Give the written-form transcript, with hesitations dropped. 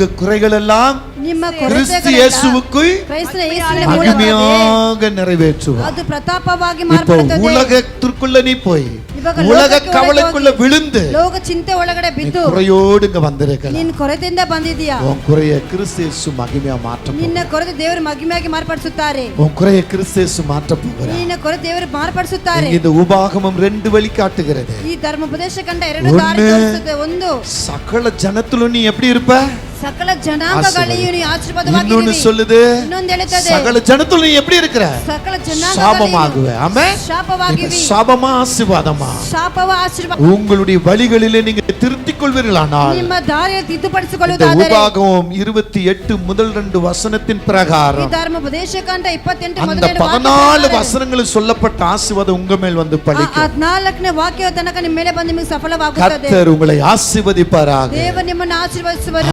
உங்க குறைகள் எல்லாம் ನಿಮ್ಮ கிறிஸ்து இயேசுவுக்குள் ಕ್ರೈಸ್ತನ ಯೇಸುವಿನ மகிமையாக நிறைவேற்றுவார். ಅದು ಪ್ರತಾಪವಾಗಿ இப்போ ಮಾರ್ಪಡುತ್ತದೆ. உலகத்திற்குள்ள நீ போய் ಇವಾಗ உலக கவலைக்குள்ள விழுந்து ಲೋಕ ಚಿಂತೆ ಒಳಗಡೆ ಬಿದ್ದು குறையோடு இங்க வந்திருக்கலாம். ನೀನು ಕೊರತೆಯಿಂದ ಬಂದಿದ್ದೀಯಾ. உன் குறையை கிறிஸ்து இயேசு மகிமையா மாற்ற ನಿನ್ನ ಕೊರತೆ ದೇವರು ಮಹಿಮೆಯಾಗಿ ಮಾರ್ಪಡಿಸುತ್ತಾರೆ. உன் குறையை கிறிஸ்து இயேசு மாற்ற போகிறார். ನಿನ್ನ ಕೊರತೆ ದೇವರು ಮಾರ್ಪಡಿಸುತ್ತಾರೆ. இந்த உபாகமம் 2 வழி காட்டுகிறது. ಈ ಧರ್ಮೋಪದೇಶ ಕಂಡ 2 ದಾರಿ ತೋರಿಸುತ್ತದೆ. ಒಂದು, சகல ஜனத்திலும் நீ எப்படி இருப்ப? ಸಕಲ ಜನಾಂಗಗಳಿಗೂ ನೀ ಆಶೀರ್ವಾದವಾಗಿರುವಿ. இன்னொன்னு சொல்லுது, ಇನ್ನೊಂದು ಹೇಳುತ್ತದೆ, சகல ஜனத்திலும் நீ எப்படி இருக்கிற? ಸಕಲ ಜನಾಂಗಗಳಿಗೂ சாபமாகுவே. ஆமென். ಶಾಪವಾಗಿರುವಿ. சாபமா ஆசீர்வாதமா? ಶಾಪವ ಆಶೀರ್ವಾದ. உங்களுடைய வழிகளிலே நீங்க திருத்திக் கொள்வீர்களானால் ನಿಮ್ಮ ದಾರಿಯನ್ನು இந்த ತಿದ್ದುಪಡಿಸಿಕೊಳ್ಳುವುದಾದರೆ உபாகமம் 28 முதல் 2 வசனத்தின் ಈ பிரகாரம் ಧರ್ಮೋಪದೇಶ ಕಂಡ 28 அந்த ಮೊದಲ 14 வசனங்களில் சொல்லப்பட்ட ஆசீர்வாதம் உங்க மேல் வந்து பலிக்கும். 14ನೇ ವಾಕ್ಯದ ತನಕ ನಿಮ್ಮ ಮೇಲೆ ಬಂದು ನಿಮಗೆ ಸಫಲವಾಗುತ್ತದೆ. கர்த்தர் உங்களை ஆசீர்வதிப்பாராக. ದೇವರು ನಿಮ್ಮನ್ನು ಆಶೀರ್ವದಿಸುವರು.